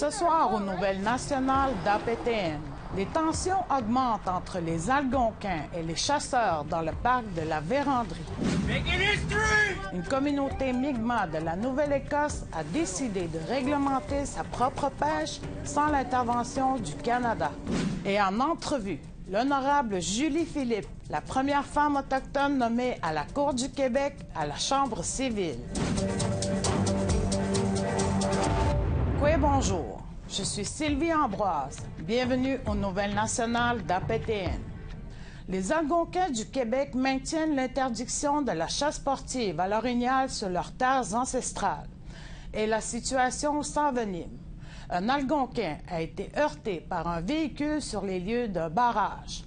Ce soir, aux Nouvelles nationales d'APTN, les tensions augmentent entre les Algonquins et les chasseurs dans le parc de la Vérandrie. Une communauté Mi'kmaq de la Nouvelle-Écosse a décidé de réglementer sa propre pêche sans l'intervention du Canada. Et en entrevue, l'honorable Julie Philippe, la première femme autochtone nommée à la Cour du Québec à la Chambre civile. Bonjour, je suis Sylvie Ambroise. Bienvenue aux Nouvelles nationales d'APTN. Les Algonquins du Québec maintiennent l'interdiction de la chasse sportive à l'orignal sur leurs terres ancestrales. Et la situation s'envenime. Un Algonquin a été heurté par un véhicule sur les lieux d'un barrage.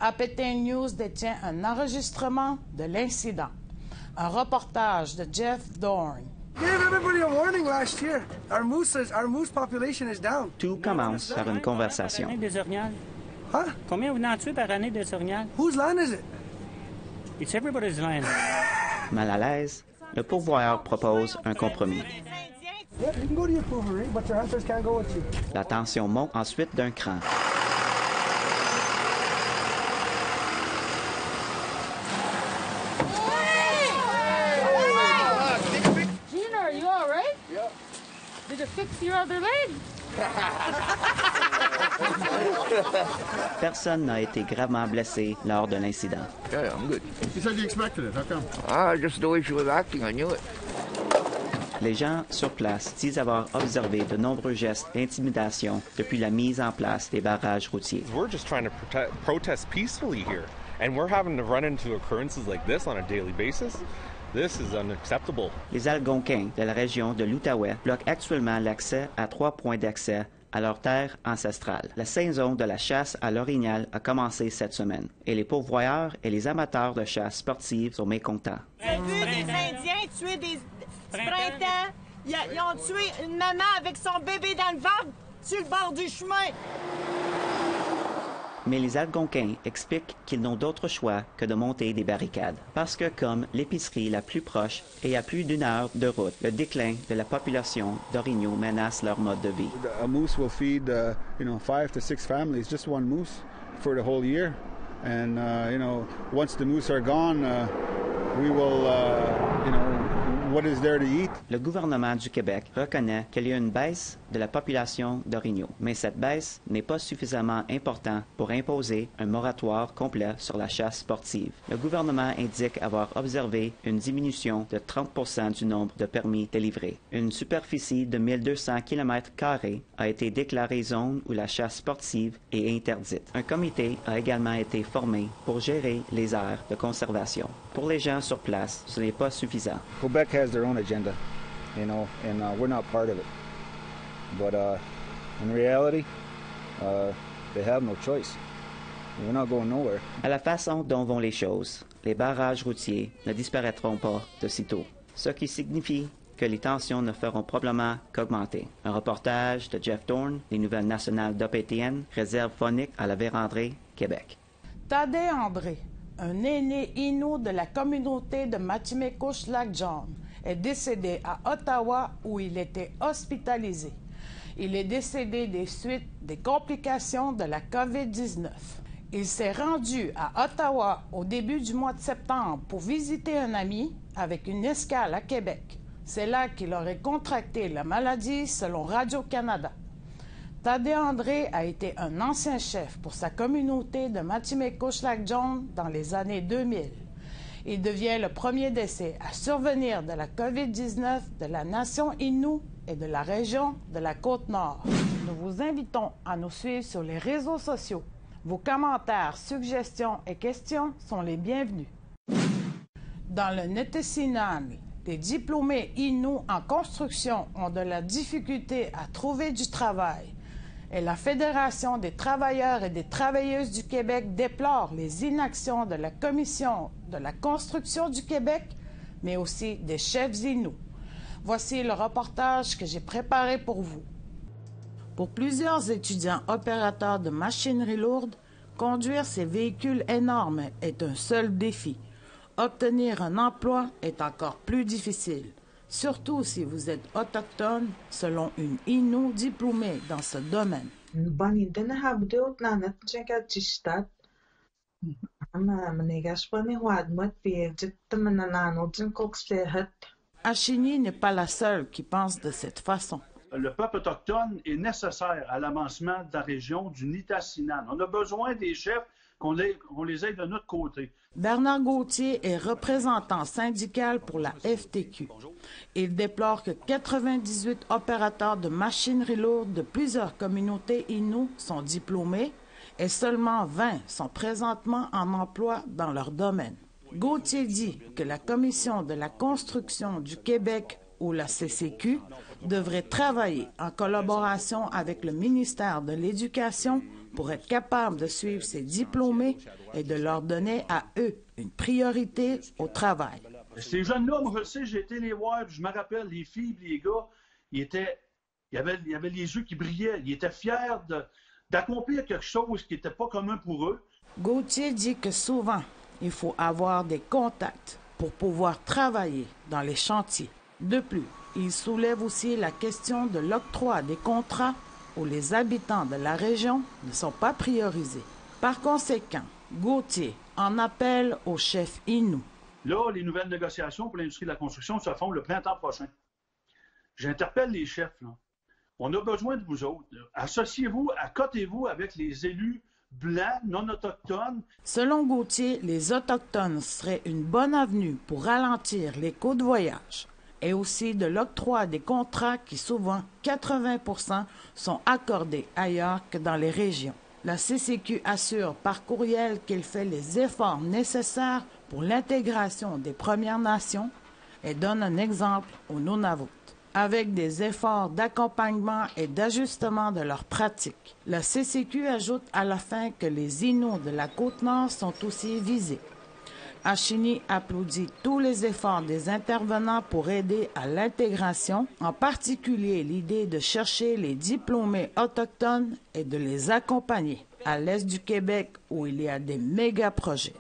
APTN News détient un enregistrement de l'incident. Un reportage de Jeff Dorn. Tout commence par une conversation. Huh? Combien vous en tuez par année des orignales? Whose land is it? It's everybody's land. Mal à l'aise, le pourvoyeur propose un compromis. Yeah, you can go to your poovery, but your hunters can't go with you. La tension monte ensuite d'un cran. Gina, are you all right? Yeah. Did it fix your other leg? Personne n'a été gravement blessé lors de l'incident. Yeah, I'm good. You said you expected it. How come? Just the way she was acting, I knew it. Les gens sur place disent avoir observé de nombreux gestes d'intimidation depuis la mise en place des barrages routiers. We're just trying to protest peacefully here, and we're having to run into occurrences like this on a daily basis. This is unacceptable. Les Algonquins de la région de l'Outaouais bloquent actuellement l'accès à 3 points d'accès à leurs terres ancestrales. La saison de la chasse à l'orignal a commencé cette semaine et les pourvoyeurs et les amateurs de chasse sportive sont mécontents. J'ai vu des Indiens tuer des printemps. Ils ont tué une maman avec son bébé dans le ventre sur le bord du chemin. Mais les Algonquins expliquent qu'ils n'ont d'autre choix que de monter des barricades. Parce que comme l'épicerie la plus proche est à plus d'1 heure de route, le déclin de la population d'orignaux menace leur mode de vie. A moose will feed, 5 to 6 families, just one moose for the whole year. And, once the moose are gone, we will, what is there to eat? Le gouvernement du Québec reconnaît qu'il y a une baisse de la population d'orignaux, mais cette baisse n'est pas suffisamment importante pour imposer un moratoire complet sur la chasse sportive. Le gouvernement indique avoir observé une diminution de 30% du nombre de permis délivrés. Une superficie de 1200 km² a été déclarée zone où la chasse sportive est interdite. Un comité a également été formé pour gérer les aires de conservation. Pour les gens sur place, ce n'est pas suffisant. Quebec has their own agenda, and we're not part of it. But in reality, they have no choice. We're not going nowhere. À la façon dont vont les choses, les barrages routiers ne disparaîtront pas de sitôt, ce qui signifie que les tensions ne feront probablement qu'augmenter. Un reportage de Jeff Dorn, des Nouvelles nationales d'APTN, réserve phonique à la Vérandrie, Québec. Tadé André, un aîné Innu de la communauté de Matimicouche-Lac-John, est décédé à Ottawa où il était hospitalisé. Il est décédé des suites des complications de la COVID-19. Il s'est rendu à Ottawa au début du mois de septembre pour visiter un ami avec une escale à Québec. C'est là qu'il aurait contracté la maladie selon Radio-Canada. Tadé André a été un ancien chef pour sa communauté de Matimicouche-Lac-John dans les années 2000. Il devient le premier décès à survenir de la COVID-19 de la nation Innu et de la région de la Côte-Nord. Nous vous invitons à nous suivre sur les réseaux sociaux. Vos commentaires, suggestions et questions sont les bienvenus. Dans le Nitesinaan, les diplômés Innu en construction ont de la difficulté à trouver du travail. Et la Fédération des travailleurs et des travailleuses du Québec déplore les inactions de la Commission de la construction du Québec, mais aussi des chefs Innu. Voici le reportage que j'ai préparé pour vous. Pour plusieurs étudiants opérateurs de machinerie lourde, conduire ces véhicules énormes est un seul défi. Obtenir un emploi est encore plus difficile. surtout si vous êtes autochtone, selon une Innu diplômée dans ce domaine. Ashini n'est pas la seule qui pense de cette façon. Le peuple autochtone est nécessaire à l'avancement de la région du Nitassinan. On a besoin des chefs qu'on les aide de notre côté. Bernard Gauthier est représentant syndical pour la FTQ. Il déplore que 98 opérateurs de machinerie lourde de plusieurs communautés Innu sont diplômés et seulement 20 sont présentement en emploi dans leur domaine. Gauthier dit que la Commission de la construction du Québec, ou la CCQ, devrait travailler en collaboration avec le ministère de l'Éducation pour être capable de suivre ces diplômés et de leur donner à eux une priorité au travail. Ces jeunes-là, moi je sais, j'ai été les voir, je me rappelle, les filles et les gars, ils avaient les yeux qui brillaient, ils étaient fiers d'accomplir quelque chose qui n'était pas commun pour eux. Gauthier dit que souvent, il faut avoir des contacts pour pouvoir travailler dans les chantiers. De plus, il soulève aussi la question de l'octroi des contrats où les habitants de la région ne sont pas priorisés. Par conséquent, Gauthier en appelle aux chefs Innu. Là, les nouvelles négociations pour l'industrie de la construction se font le printemps prochain. J'interpelle les chefs. Là. On a besoin de vous autres. Associez-vous, accotez-vous avec les élus blancs, non autochtones. Selon Gauthier, les Autochtones seraient une bonne avenue pour ralentir les coûts de voyage et aussi de l'octroi des contrats qui, souvent 80%, sont accordés ailleurs que dans les régions. La CCQ assure par courriel qu'elle fait les efforts nécessaires pour l'intégration des Premières Nations et donne un exemple aux Nunavut, avec des efforts d'accompagnement et d'ajustement de leurs pratiques. La CCQ ajoute à la fin que les Inuits de la Côte-Nord sont aussi visés. Ashini applaudit tous les efforts des intervenants pour aider à l'intégration, en particulier l'idée de chercher les diplômés autochtones et de les accompagner à l'est du Québec où il y a des méga-projets.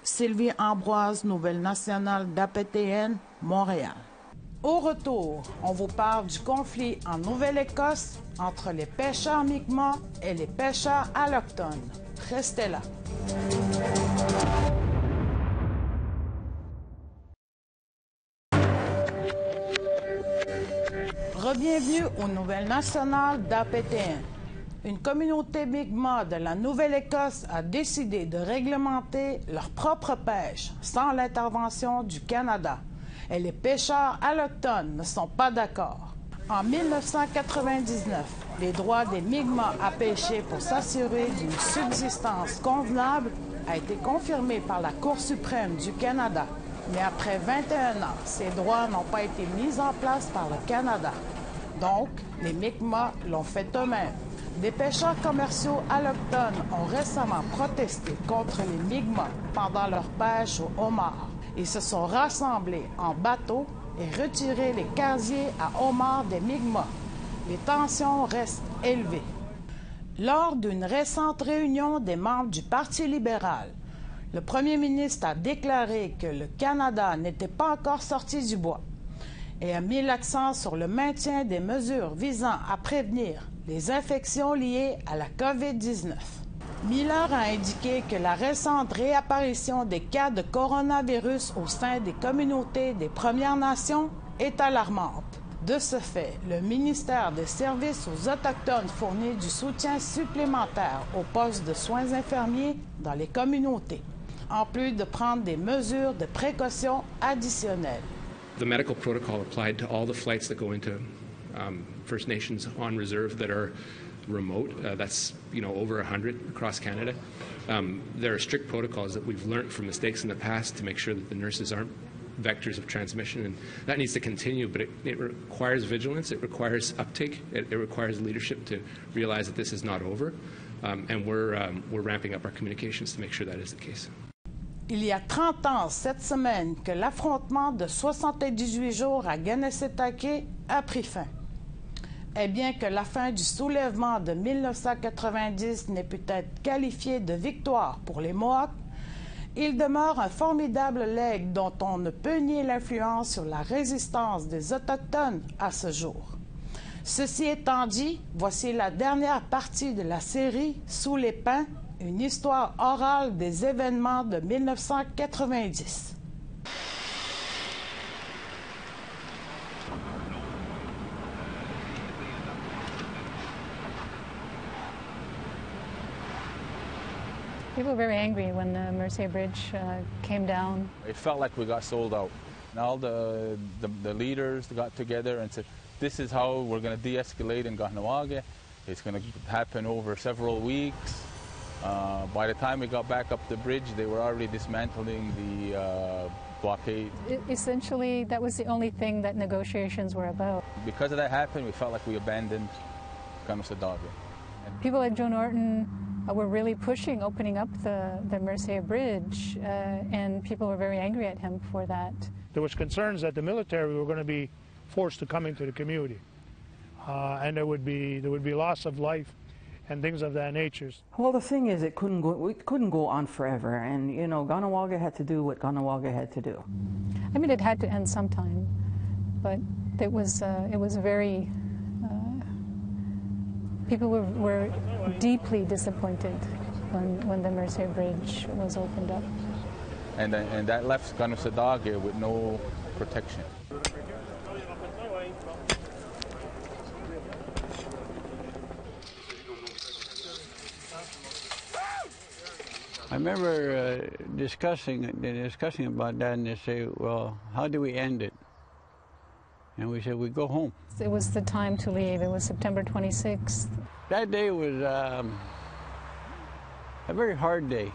Sylvie Ambroise, Nouvelle nationale d'APTN, Montréal. Au retour, on vous parle du conflit en Nouvelle-Écosse entre les pêcheurs Mi'kmaq et les pêcheurs allochtones. Restez là. Bienvenue aux Nouvelles nationales d'APTN. Une communauté Mi'kmaq de la Nouvelle-Écosse a décidé de réglementer leur propre pêche sans l'intervention du Canada. Et les pêcheurs allochtones ne sont pas d'accord. En 1999, les droits des Mi'kmaq à pêcher pour s'assurer d'une subsistance convenable a été confirmé par la Cour suprême du Canada. Mais après 21 ans, ces droits n'ont pas été mis en place par le Canada. Donc, les Mi'kmaq l'ont fait eux-mêmes. Des pêcheurs commerciaux allochtones ont récemment protesté contre les Mi'kmaq pendant leur pêche au homard. Ils se sont rassemblés en bateau et retiré les casiers à homards des Mi'kmaq. Les tensions restent élevées. Lors d'une récente réunion des membres du Parti libéral, le premier ministre a déclaré que le Canada n'était pas encore sorti du bois et a mis l'accent sur le maintien des mesures visant à prévenir les infections liées à la COVID-19. Miller a indiqué que la récente réapparition des cas de coronavirus au sein des communautés des Premières Nations est alarmante. De ce fait, le ministère des Services aux Autochtones fournit du soutien supplémentaire aux postes de soins infirmiers dans les communautés, en plus de prendre des mesures de précaution additionnelles. The medical protocol applied to all the flights that go into First Nations on reserve that are remote. That's over 100 across Canada. There are strict protocols that we've learned from mistakes in the past to make sure that the nurses aren't vectors of transmission, and that needs to continue, but it requires vigilance, it requires uptake, it requires leadership to realize that this is not over, and we're ramping up our communications to make sure that is the case. Il y a 30 ans cette semaine que l'affrontement de 78 jours à Kanesatake a pris fin. Et bien que la fin du soulèvement de 1990 n'ait pu être qualifiée de victoire pour les Mohawks, il demeure un formidable legs dont on ne peut nier l'influence sur la résistance des Autochtones à ce jour. Ceci étant dit, voici la dernière partie de la série « Sous les pins », une histoire orale des événements de 1990. People were very angry when the Mercier Bridge came down. It felt like we got sold out. And all the leaders got together and said, this is how we're going to de-escalate in Kahnawake. It's going to happen over several weeks. By the time we got back up the bridge, they were already dismantling the blockade. Essentially, that was the only thing that negotiations were about. Because of that happened, we felt like we abandoned Kanesatake. People like Joe Norton were really pushing opening up the Mercier Bridge, and people were very angry at him for that. There was concerns that the military were going to be forced to come into the community, and there would be loss of life and things of that nature. Well, the thing is, it couldn't go on forever, and you know, Kahnawake had to do what Kahnawake had to do. I mean, it had to end sometime, but it was very. People were deeply disappointed when the Mercier Bridge was opened up. And that left Kanesatake with no protection. I remember discussing about that, and they say, well, how do we end it? And we said, we go home. It was the time to leave. It was September 26th. That day was a very hard day.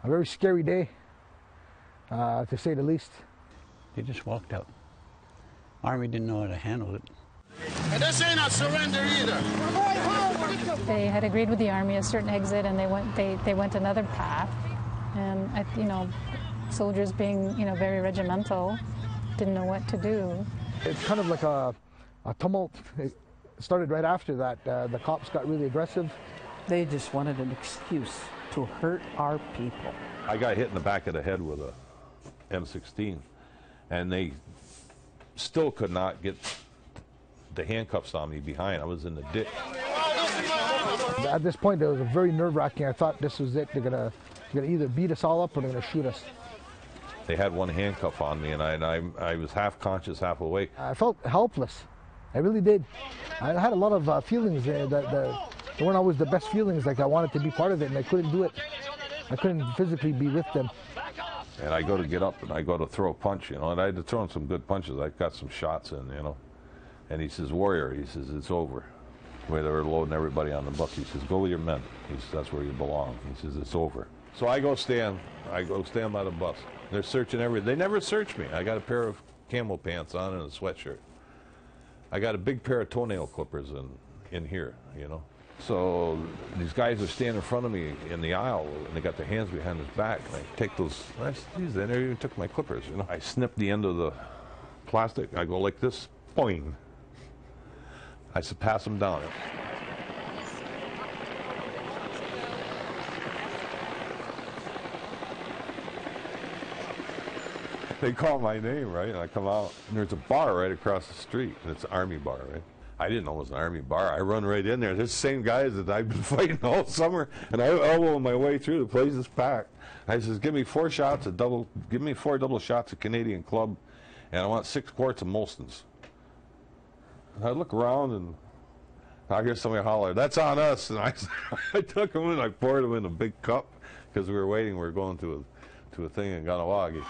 A very scary day, to say the least. They just walked out. Army didn't know how to handle it. And this ain't a surrender either. They had agreed with the Army a certain exit, and they went another path. And you know, soldiers being very regimental, didn't know what to do. It's kind of like a tumult. It started right after that. The cops got really aggressive. They just wanted an excuse to hurt our people. I got hit in the back of the head with a M16, and they still could not get the handcuffs on me behind. I was in the ditch. At this point, it was very nerve-wracking. I thought this was it. They're gonna either beat us all up or they're gonna shoot us. They had one handcuff on me, and I was half conscious, half awake. I felt helpless. I really did. I had a lot of feelings that weren't always the best feelings. Like I wanted to be part of it, and I couldn't do it. I couldn't physically be with them. And I go to get up, and I go to throw a punch, and I had to throw in some good punches. I got some shots in, And he says, "Warrior," he says, "it's over." Where they were loading everybody on the bus, he says, "Go with your men." He says, "That's where you belong." He says, "It's over." So I go stand by the bus. They're searching everything. They never search me. I got a pair of camel pants on and a sweatshirt. I got a big pair of toenail clippers in here, So these guys are standing in front of me in the aisle, and they got their hands behind his back. And I take those, they never even took my clippers, I snip the end of the plastic. I go like this, boing. I pass them down. They call my name, right? And I come out, and there's a bar right across the street, and it's an Army bar, right? I didn't know it was an Army bar. I run right in there. There's the same guys that I've been fighting all summer, and I elbow my way through. The place is packed. I says, give me 4 double shots of Canadian Club, and I want 6 quarts of Molson's. And I look around, and I hear somebody holler, "That's on us!" And I took them and I poured them in a big cup because we were waiting. We were going to a thing in Kahnawake.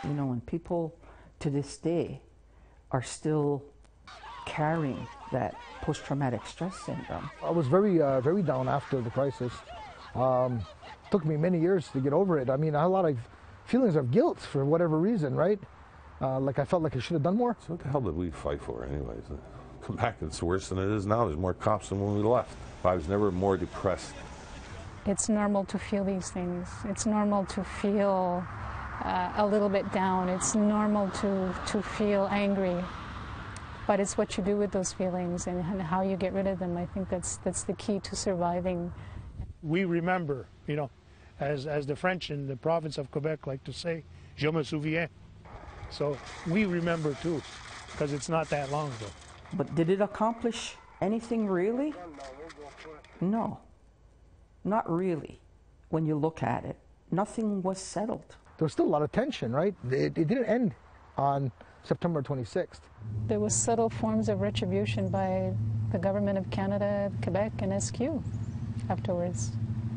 And people to this day are still carrying that post-traumatic stress syndrome. I was very down after the crisis. Took me many years to get over it. I mean, I had a lot of feelings of guilt for whatever reason, right? Like I felt like I should have done more. So what the hell did we fight for anyways? Come back, it's worse than it is now. There's more cops than when we left. I was never more depressed. It's normal to feel these things. It's normal to feel a little bit down. It's normal to feel angry. but it's what you do with those feelings and how you get rid of them. I think that's the key to surviving. We remember, you know, as the French in the province of Quebec like to say, je me souviens. So we remember too, because it's not that long ago. But did it accomplish anything really? No, not really. When you look at it, nothing was settled. There was still a lot of tension, right? It didn't end on September 26th. There was subtle forms of retribution by the government of Canada, Quebec, and SQ afterwards.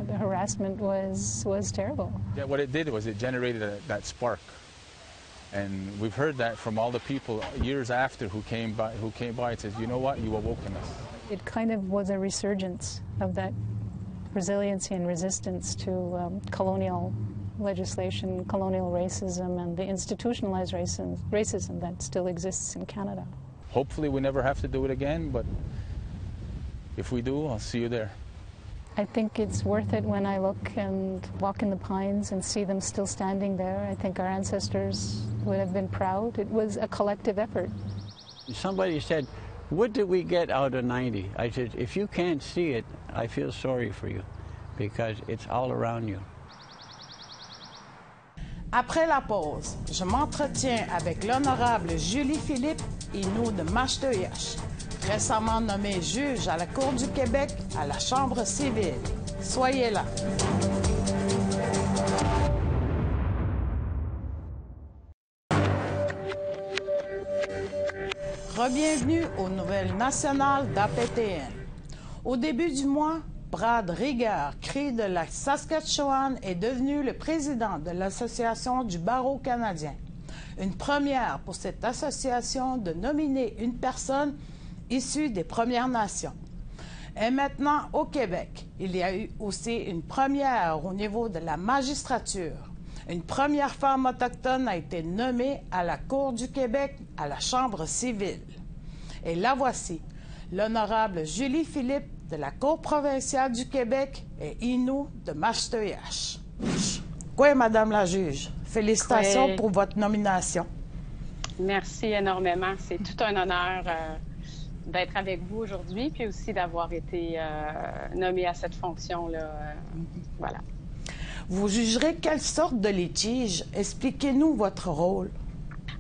The harassment was terrible. Yeah, what it did was it generated that spark. And we've heard that from all the people years after who came by and says, you know what, you awoken us. It kind of was a resurgence of that resiliency and resistance to colonial legislation, colonial racism, and the institutionalized racism that still exists in Canada. Hopefully we never have to do it again, but if we do, I'll see you there. I think it's worth it when I look and walk in the pines and see them still standing there. I think our ancestors would have been proud. It was a collective effort. Somebody said, what did we get out of 90? I said, if you can't see it, I feel sorry for you because it's all around you. Après la pause, je m'entretiens avec l'honorable Julie Philippe Innou de Macheteuillache, récemment nommée juge à la Cour du Québec à la Chambre civile. Soyez là. Bienvenue aux nouvelles nationales d'APTN. Au début du mois, Brad Rieger, cri de la Saskatchewan, est devenu le président de l'Association du barreau canadien. Une première pour cette association de nominer une personne issue des Premières Nations. Et maintenant, au Québec, il y a eu aussi une première au niveau de la magistrature. Une première femme autochtone a été nommée à la Cour du Québec, à la Chambre civile. Et la voici, l'honorable Julie Philippe de la Cour provinciale du Québec et Innou de Macheteuillache. Oui, Madame la juge, félicitations pour votre nomination. Merci énormément. C'est tout un honneur d'être avec vous aujourd'hui, puis aussi d'avoir été nommée à cette fonction-là. Voilà. Vous jugerez quelle sorte de litige? Expliquez-nous votre rôle.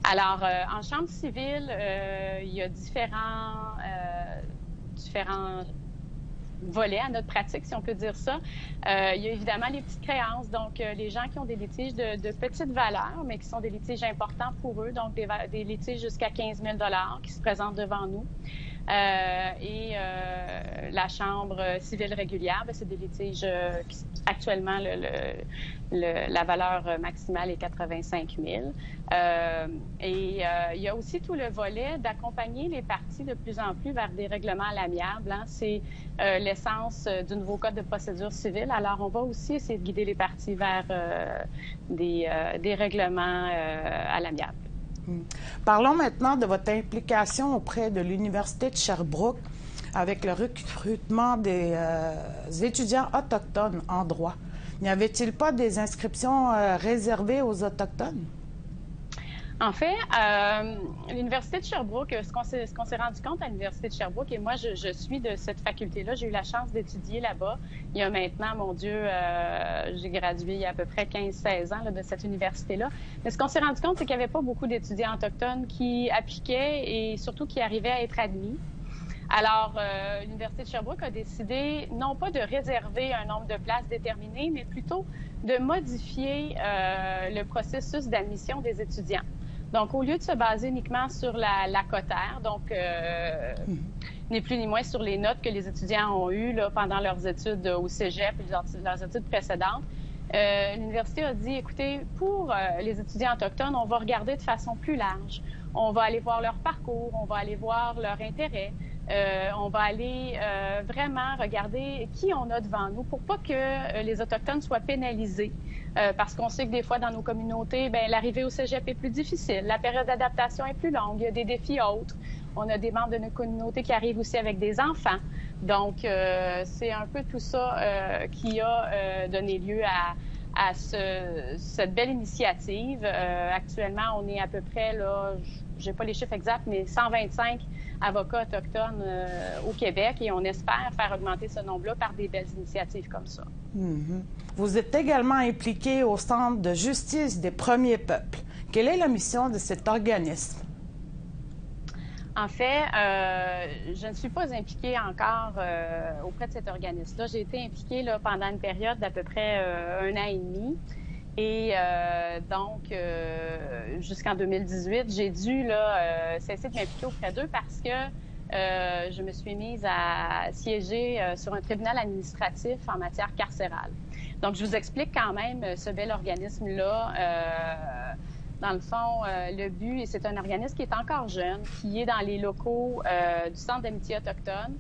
Alors, en chambre civile, il y a différents volets à notre pratique, si on peut dire ça. Il y a évidemment les petites créances, donc les gens qui ont des litiges de petite valeur, mais qui sont des litiges importants pour eux, donc des litiges jusqu'à 15 000 $ qui se présentent devant nous. Et la chambre civile régulière, c'est des litiges qui, actuellement, la valeur maximale est 85 000. Et il y a aussi tout le volet d'accompagner les parties de plus en plus vers des règlements à l'amiable. Hein. C'est l'essence du nouveau code de procédure civile. Alors, on va aussi essayer de guider les parties vers des règlements à l'amiable. Parlons maintenant de votre implication auprès de l'Université de Sherbrooke avec le recrutement des étudiants autochtones en droit. N'y avait-il pas des inscriptions réservées aux Autochtones? En fait, l'Université de Sherbrooke, ce qu'on s'est rendu compte à l'Université de Sherbrooke, et moi, je suis de cette faculté-là, j'ai eu la chance d'étudier là-bas. Il y a maintenant, mon Dieu, j'ai gradué il y a à peu près 15-16 ans là, de cette université-là. Mais ce qu'on s'est rendu compte, c'est qu'il n'y avait pas beaucoup d'étudiants autochtones qui appliquaient et surtout qui arrivaient à être admis. Alors, l'Université de Sherbrooke a décidé non pas de réserver un nombre de places déterminé, mais plutôt de modifier le processus d'admission des étudiants. Donc, au lieu de se baser uniquement sur la cotère, donc ni plus ni moins sur les notes que les étudiants ont eues là, pendant leurs études au cégep et leurs études précédentes, l'université a dit, écoutez, pour les étudiants autochtones, on va regarder de façon plus large. On va aller voir leur parcours, on va aller voir leur intérêt. On va aller vraiment regarder qui on a devant nous pour pas que les Autochtones soient pénalisés. Parce qu'on sait que des fois, dans nos communautés, l'arrivée au cégep est plus difficile, la période d'adaptation est plus longue, il y a des défis autres. On a des membres de nos communautés qui arrivent aussi avec des enfants. Donc, c'est un peu tout ça qui a donné lieu à cette belle initiative. Actuellement, on est à peu près, là, j'ai pas les chiffres exacts, mais 125 avocats autochtones au Québec et on espère faire augmenter ce nombre-là par des belles initiatives comme ça. Vous êtes également impliqué au Centre de justice des premiers peuples. Quelle est la mission de cet organisme? En fait, je ne suis pas impliquée encore auprès de cet organisme-là. J'ai été impliquée là, pendant une période d'à peu près 1 an et demi. Et donc, jusqu'en 2018, j'ai dû là, cesser de m'impliquer auprès d'eux parce que je me suis mise à siéger sur un tribunal administratif en matière carcérale. Donc, je vous explique quand même ce bel organisme-là. Dans le fond, le but, et c'est un organisme qui est encore jeune, qui est dans les locaux du Centre d'amitié autochtone.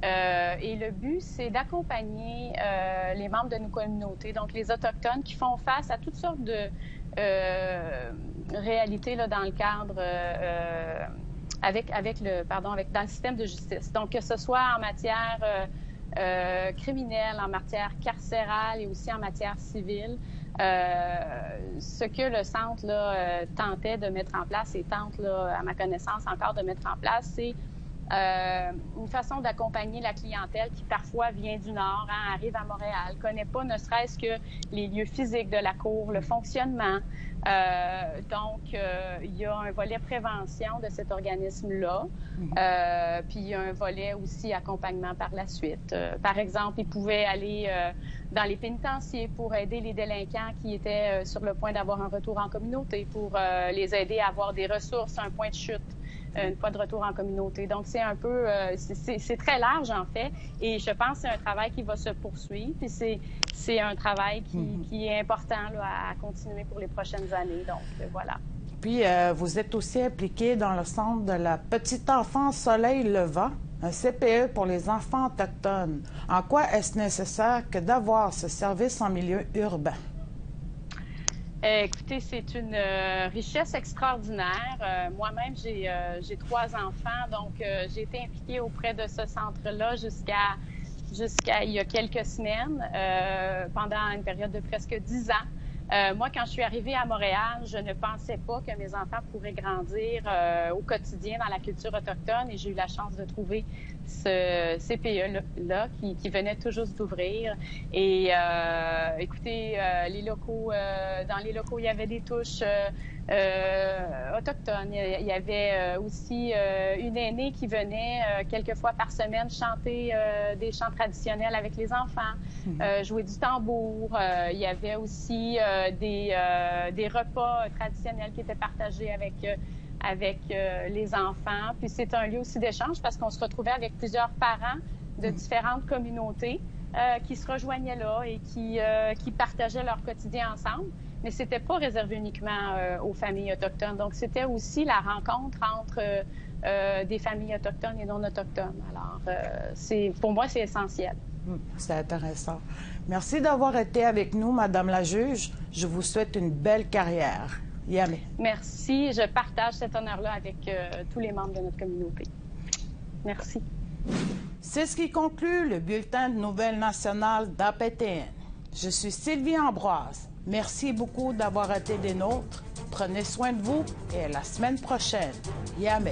Et le but, c'est d'accompagner les membres de nos communautés, donc les Autochtones qui font face à toutes sortes de réalités là, dans le cadre, dans le système de justice. Donc, que ce soit en matière criminelle, en matière carcérale et aussi en matière civile. Ce que le centre là, tentait de mettre en place et tente, là, à ma connaissance, encore de mettre en place, c'est une façon d'accompagner la clientèle qui parfois vient du Nord, arrive à Montréal, ne connaît pas ne serait-ce que les lieux physiques de la cour, le fonctionnement. Donc, il y a un volet prévention de cet organisme-là, puis il y a un volet aussi accompagnement par la suite. Par exemple, ils pouvaient aller dans les pénitenciers pour aider les délinquants qui étaient sur le point d'avoir un retour en communauté, pour les aider à avoir des ressources, un point de chute une fois de retour en communauté. Donc, c'est un peu, c'est très large, en fait, et je pense que c'est un travail qui va se poursuivre, puis c'est un travail qui est important là, à continuer pour les prochaines années. Donc, voilà. Puis, vous êtes aussi impliqué dans le centre de la petite enfance Soleil Levant, un CPE pour les enfants autochtones. En quoi est-ce nécessaire que d'avoir ce service en milieu urbain? Écoutez, c'est une richesse extraordinaire. Moi-même, j'ai 3 enfants, donc j'ai été impliquée auprès de ce centre-là jusqu'à il y a quelques semaines, pendant une période de presque 10 ans. Moi, quand je suis arrivée à Montréal, je ne pensais pas que mes enfants pourraient grandir au quotidien dans la culture autochtone et j'ai eu la chance de trouver ce CPE-là qui venait tout juste d'ouvrir. Et écoutez, dans les locaux, il y avait des touches autochtones. Il y avait aussi une aînée qui venait quelques fois par semaine chanter des chants traditionnels avec les enfants, jouer du tambour. Il y avait aussi des repas traditionnels qui étaient partagés avec les enfants. Puis c'est un lieu aussi d'échange parce qu'on se retrouvait avec plusieurs parents de différentes communautés qui se rejoignaient là et qui partageaient leur quotidien ensemble. Mais c'était pas réservé uniquement aux familles autochtones. Donc, c'était aussi la rencontre entre des familles autochtones et non autochtones. Alors, pour moi, c'est essentiel. C'est intéressant. Merci d'avoir été avec nous, Madame la juge. Je vous souhaite une belle carrière. Yamé. Merci. Je partage cet honneur-là avec tous les membres de notre communauté. Merci. C'est ce qui conclut le bulletin de nouvelles nationales d'APTN. Je suis Sylvie Ambroise. Merci beaucoup d'avoir été des nôtres. Prenez soin de vous et à la semaine prochaine. Yamé.